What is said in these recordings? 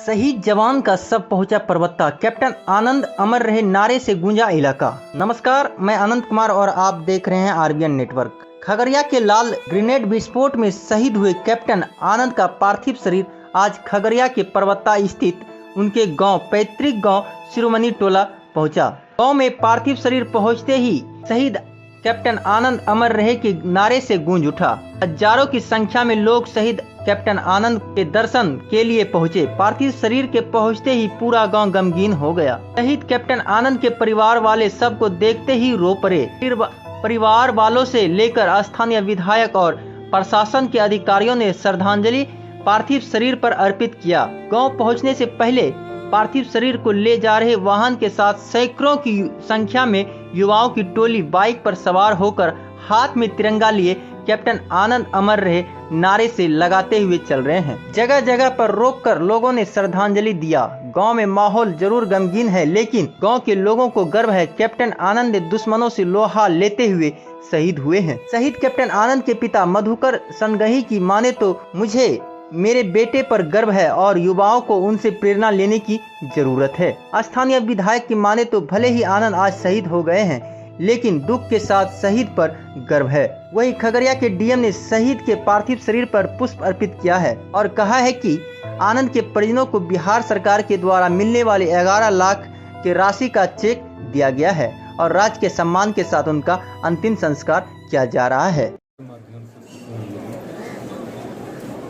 शहीद जवान का शव पहुंचा परबत्ता, कैप्टन आनंद अमर रहे नारे से गूंजा इलाका। नमस्कार, मैं अनंत कुमार और आप देख रहे हैं आरबीएन नेटवर्क। खगड़िया के लाल ग्रेनेड विस्फोट में शहीद हुए कैप्टन आनंद का पार्थिव शरीर आज खगड़िया के परबत्ता स्थित उनके गांव पैतृक गांव शिरोमणि टोला पहुंचा। गांव में पार्थिव शरीर पहुंचते ही शहीद कैप्टन आनंद अमर रहे के नारे से गूंज उठा। हजारों की संख्या में लोग शहीद कैप्टन आनंद के दर्शन के लिए पहुंचे। पार्थिव शरीर के पहुंचते ही पूरा गांव गमगीन हो गया। शहीद कैप्टन आनंद के परिवार वाले सबको देखते ही रो पड़े। परिवार वालों से लेकर स्थानीय विधायक और प्रशासन के अधिकारियों ने श्रद्धांजलि पार्थिव शरीर पर अर्पित किया। गांव पहुंचने से पहले पार्थिव शरीर को ले जा रहे वाहन के साथ सैकड़ों की संख्या में युवाओं की टोली बाइक पर सवार होकर हाथ में तिरंगा लिए कैप्टन आनंद अमर रहे नारे से लगाते हुए चल रहे हैं। जगह जगह पर रोककर लोगों ने श्रद्धांजलि दिया। गांव में माहौल जरूर गमगीन है, लेकिन गांव के लोगों को गर्व है। कैप्टन आनंद दुश्मनों से लोहा लेते हुए शहीद हुए हैं। शहीद कैप्टन आनंद के पिता मधुकर सनगही की माने तो मुझे मेरे बेटे पर गर्व है और युवाओं को उनसे प्रेरणा लेने की जरूरत है। स्थानीय विधायक की माने तो भले ही आनंद आज शहीद हो गए हैं, लेकिन दुख के साथ शहीद पर गर्व है। वहीं खगड़िया के डीएम ने शहीद के पार्थिव शरीर पर पुष्प अर्पित किया है और कहा है कि आनंद के परिजनों को बिहार सरकार के द्वारा मिलने वाले 11 लाख के राशि का चेक दिया गया है और राज्य के सम्मान के साथ उनका अंतिम संस्कार किया जा रहा है।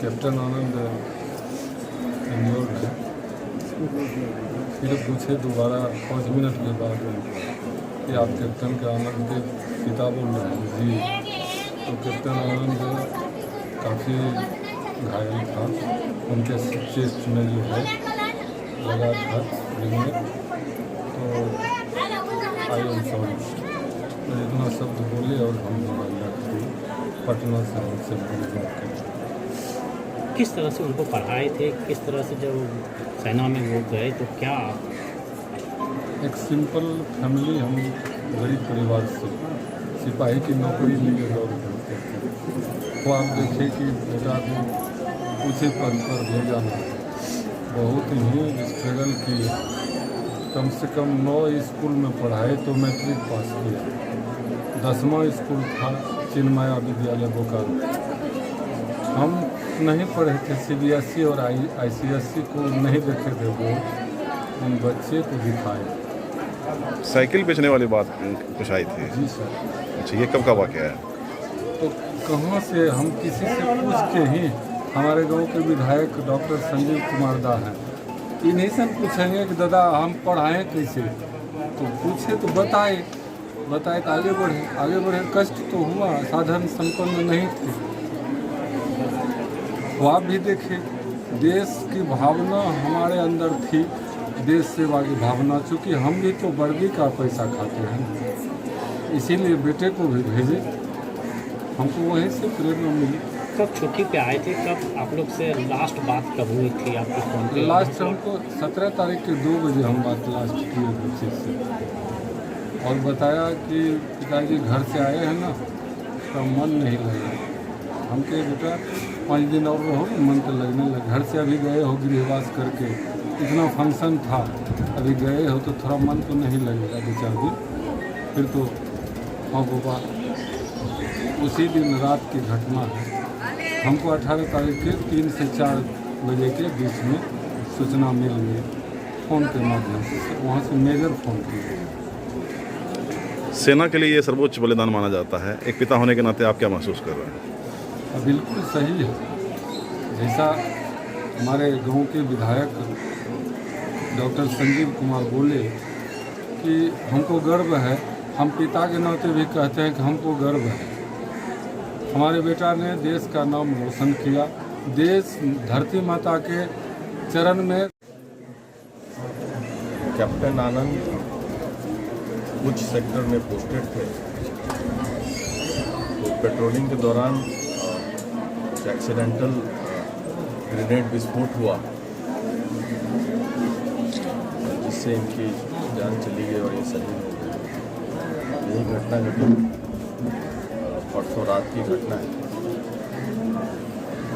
कैप्टन आनंद इंजोर्ड है, फिर पूछे दोबारा 5 मिनट के बाद कि आप कैप्टन के आनंद के पिता बोल रहे हैं? जी। तो कैप्टन आनंद काफ़ी घायल था, उनके चेस्ट में जो है लगा था रिंग में। तो आई एम सॉरी, तो इतना शब्द बोले और हम पटना से उनसे बात करें। किस तरह से उनको पढ़ाए थे, किस तरह से जब सेना में वो गए तो क्या? एक सिंपल फैमिली, हम गरीब परिवार से सिपाही की नौकरी लिए दौड़ करते थे। तो आप देखें कि बेटा को ऊँचे पद पर भेजा ना, बहुत ही स्ट्रगल किए। कम से कम 9 स्कूल में पढ़ाए तो मैट्रिक पास किया। 10वां स्कूल था चिन्मया विद्यालय बोकारो। हम नहीं पढ़े थे, CBSE और ICSE को नहीं देखे थे, वो उन बच्चे को दिखाए। साइकिल बेचने वाली बात कुछ आई थी? जी सर। अच्छा, ये कब का वाक़या है? तो कहाँ से, हम किसी से पूछ के ही, हमारे गांव के विधायक डॉक्टर संजीव कुमार दा हैं, इन्हीं से पूछेंगे कि दादा हम पढ़ाएं कैसे? तो पूछे तो बताए तो आगे बढ़े। कष्ट तो हुआ, साधन संपन्न नहीं थे। तो आप भी देखिए, देश की भावना हमारे अंदर थी, देश सेवा की भावना, चूँकि हम भी तो वर्दी का पैसा खाते हैं, इसीलिए बेटे को भी भेजे। हमको वहीं से प्रेरणा मिली। कब छुट्टी पे आए थे, कब आप लोग से लास्ट बात कब हुई थी आपके फोन पे? लास्ट हमको 17 तारीख के 2 बजे हम बात लास्ट किए बच्चे से, और बताया कि पिताजी घर से आए हैं ना, उसका मन नहीं लगा। हम कहे बेटा 5 दिन और रहो, मन तो लगने लगा। घर से अभी गए हो गृहवास करके, इतना फंक्शन था, अभी गए हो तो थोड़ा मन तो नहीं लगेगा 2-4 दिन। फिर तो हाँ बाबा, उसी दिन रात की घटना है। हमको 18 तारीख के 3 से 4 बजे के बीच में सूचना मिल गई फ़ोन के माध्यम से, वहाँ से मेजर फ़ोन किया। सेना के लिए ये सर्वोच्च बलिदान माना जाता है, एक पिता होने के नाते आप क्या महसूस कर रहे हैं? बिल्कुल सही है। जैसा हमारे गांव के विधायक डॉक्टर संजीव कुमार बोले कि हमको गर्व है, हम पिता के नाते भी कहते हैं कि हमको गर्व है। हमारे बेटा ने देश का नाम रोशन किया, देश धरती माता के चरण में। कैप्टन आनंद कुछ सेक्टर में पोस्टेड थे, तो पेट्रोलिंग के दौरान एक्सीडेंटल ग्रेनेड विस्फोट हुआ, जिससे इनकी जान चली गई और ये शहीद हो गए। यही घटना घटी, परसों रात की घटना है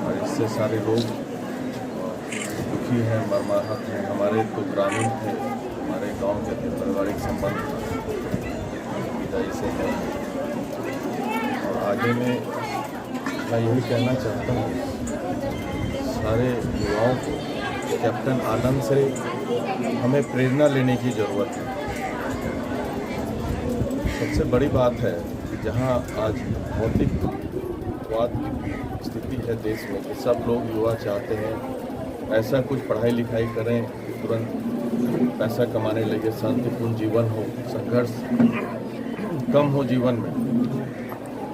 और इससे सारे लोग दुखी हैं, मर्माहत हैं। हमारे तो ग्रामीण थे, हमारे गांव के थे, पारिवारिक संबंध विदाई से है। और आगे में मैं यही कहना चाहता हूँ सारे युवाओं को, कैप्टन आनंद से हमें प्रेरणा लेने की ज़रूरत है। सबसे बड़ी बात है कि जहाँ आज भौतिकवाद की स्थिति है देश में कि सब लोग युवा चाहते हैं ऐसा कुछ पढ़ाई लिखाई करें कि तुरंत पैसा कमाने लगे, शांतिपूर्ण जीवन हो, संघर्ष कम हो जीवन में।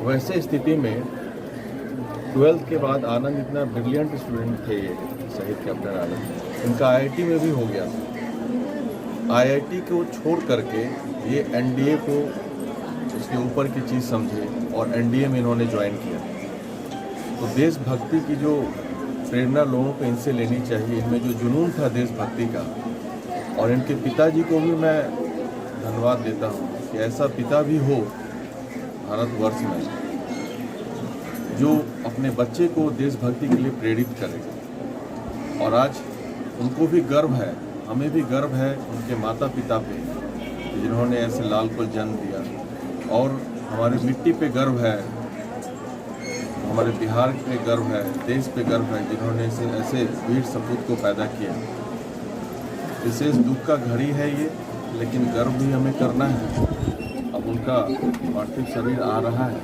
वैसे स्थिति में 12th के बाद आनंद इतना ब्रिलियंट स्टूडेंट थे, शहीद कैप्टन आनंद, इनका आईआईटी में भी हो गया। आईआईटी को छोड़ करके ये एनडीए को उसके ऊपर की चीज़ समझे और एनडीए में इन्होंने ज्वाइन किया। तो देशभक्ति की जो प्रेरणा लोगों को इनसे लेनी चाहिए, इनमें जो जुनून था देशभक्ति का, और इनके पिताजी को भी मैं धन्यवाद देता हूँ कि ऐसा पिता भी हो भारतवर्ष में जो अपने बच्चे को देशभक्ति के लिए प्रेरित करे। और आज उनको भी गर्व है, हमें भी गर्व है उनके माता पिता पे जिन्होंने ऐसे लाल को जन्म दिया, और हमारी मिट्टी पे गर्व है, हमारे बिहार पे गर्व है, देश पे गर्व है जिन्होंने ऐसे वीर सपूत को पैदा किया। विशेष दुख का घड़ी है ये, लेकिन गर्व भी हमें करना है। अब उनका पार्थिव शरीर आ रहा है,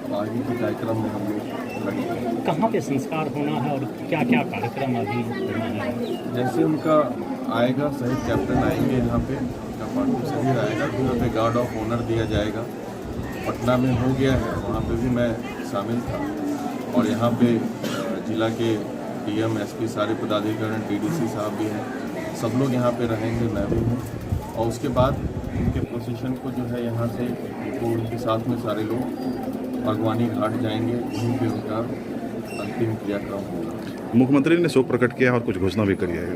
अब आगे के कार्यक्रम में हम लोग लगेंगे। कहाँ पे संस्कार होना है और क्या क्या कार्यक्रम अभी होना है? जैसे उनका आएगा, शहीद कैप्टन आएंगे यहाँ पे, उनका पार्थिव शरीर आएगा तो यहाँ पे गार्ड ऑफ ऑनर दिया जाएगा। पटना में हो गया है, वहाँ पे भी मैं शामिल था, और यहाँ पे जिला के डीएम एसपी सारे पदाधिकारी डीडीसी साहब भी हैं, सब लोग यहाँ पे रहेंगे, मैं भी हूँ। और उसके बाद उनके प्रोसेशन को जो है यहाँ से तो उनके साथ में सारे लोग बागवानी घाट जाएंगे, वहीं पे उनका अंतिम क्रियाक्रम होगा। मुख्यमंत्री ने शोक प्रकट किया है और कुछ घोषणा भी करी है।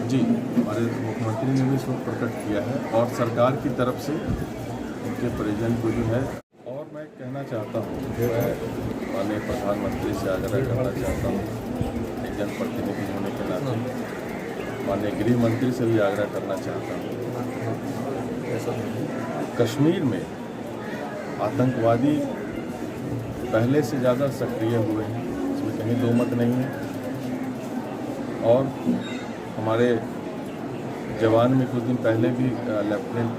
जी, हमारे मुख्यमंत्री ने भी शोक प्रकट किया है और सरकार की तरफ से उनके परिजन को जो है, और मैं कहना चाहता हूँ, मैं माननीय प्रधानमंत्री से आग्रह करना चाहता हूँ, एक जनप्रतिनिधि होने के नाते माननीय गृह मंत्री से भी आग्रह करना चाहता हूँ। कश्मीर में आतंकवादी पहले से ज़्यादा सक्रिय हुए हैं, इसमें कहीं दो मत नहीं है। और हमारे जवान में कुछ दिन पहले भी लेफ्टिनेंट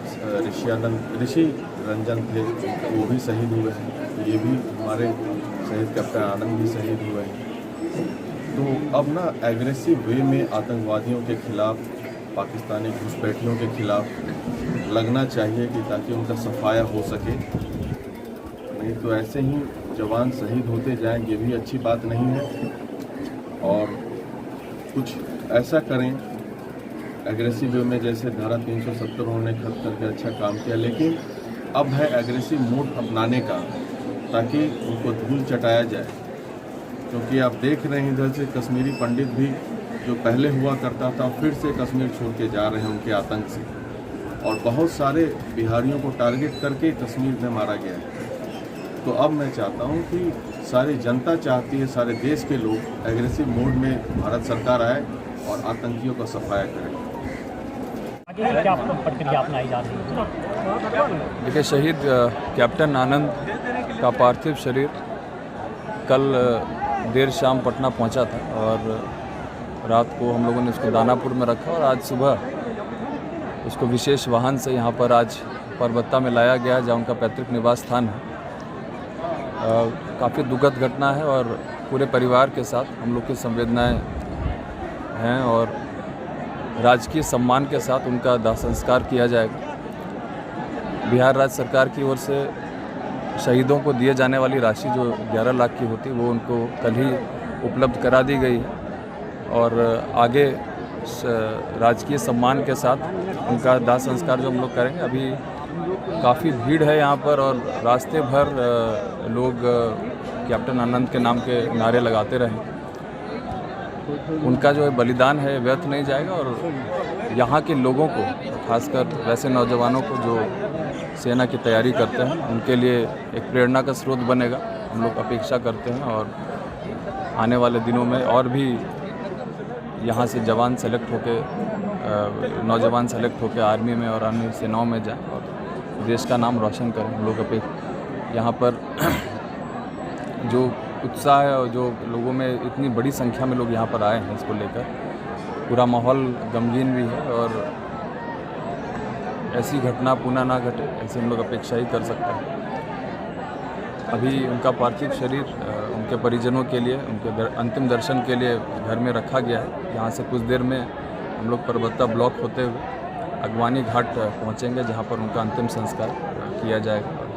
ऋषि रंजन थे, वो भी शहीद हुए हैं। ये भी हमारे शहीद कैप्टन आनंद भी शहीद हुए हैं। तो अब ना एग्रेसिव वे में आतंकवादियों के खिलाफ, पाकिस्तानी घुसपैठियों के खिलाफ लगना चाहिए कि ताकि उनका सफाया हो सके। नहीं तो ऐसे ही जवान शहीद होते जाएं, ये भी अच्छी बात नहीं है। और कुछ ऐसा करें एग्रेसिव वे में, जैसे धारा 370 उन्होंने खत्म करके अच्छा काम किया, लेकिन अब है एग्रेसिव मोड अपनाने का, ताकि उनको धूल चटाया जाए। क्योंकि आप देख रहे हैं इधर से कश्मीरी पंडित भी जो पहले हुआ करता था फिर से कश्मीर छोड़ के जा रहे हैं उनके आतंक से, और बहुत सारे बिहारियों को टारगेट करके कश्मीर में मारा गया है। तो अब मैं चाहता हूं कि सारी जनता चाहती है, सारे देश के लोग एग्रेसिव मोड में भारत सरकार आए और आतंकियों का सफाया करें। आगे क्या प्रक्रिया अपनाई जा रही है? देखिए, शहीद कैप्टन आनंद का पार्थिव शरीर कल देर शाम पटना पहुंचा था, और रात को हम लोगों ने उसको दानापुर में रखा, और आज सुबह उसको विशेष वाहन से यहाँ पर आज परबत्ता में लाया गया, जहाँ उनका पैतृक निवास स्थान है। काफ़ी दुखद घटना है, और पूरे परिवार के साथ हम लोग की संवेदनाएं हैं, और राजकीय सम्मान के साथ उनका दाह संस्कार किया जाएगा। बिहार राज्य सरकार की ओर से शहीदों को दिए जाने वाली राशि जो 11 लाख की होती, वो उनको कल ही उपलब्ध करा दी गई है, और आगे राजकीय सम्मान के साथ उनका दाह संस्कार जो हम लोग करेंगे। अभी काफ़ी भीड़ है यहाँ पर, और रास्ते भर लोग कैप्टन आनंद के नाम के नारे लगाते रहे। उनका जो बलिदान है व्यर्थ नहीं जाएगा, और यहाँ के लोगों को, खासकर वैसे नौजवानों को जो सेना की तैयारी करते हैं, उनके लिए एक प्रेरणा का स्रोत बनेगा। हम लोग अपेक्षा करते हैं, और आने वाले दिनों में और भी यहाँ से जवान सेलेक्ट होके नौजवान सेलेक्ट होके आर्मी में और अन्य सेनाओं में जाएं और देश का नाम रोशन करें। हम लोग यहाँ पर जो उत्साह है और जो लोगों में इतनी बड़ी संख्या में लोग यहाँ पर आए हैं, इसको लेकर पूरा माहौल गमगीन भी है और ऐसी घटना पुनः ना घटे, ऐसे हम लोग अपेक्षा ही कर सकते हैं। अभी उनका पार्थिव शरीर उनके परिजनों के लिए उनके अंतिम दर्शन के लिए घर में रखा गया है। यहाँ से कुछ देर में हम लोग परबत्ता ब्लॉक होते हुए अगवानी घाट पहुँचेंगे, जहाँ पर उनका अंतिम संस्कार किया जाएगा।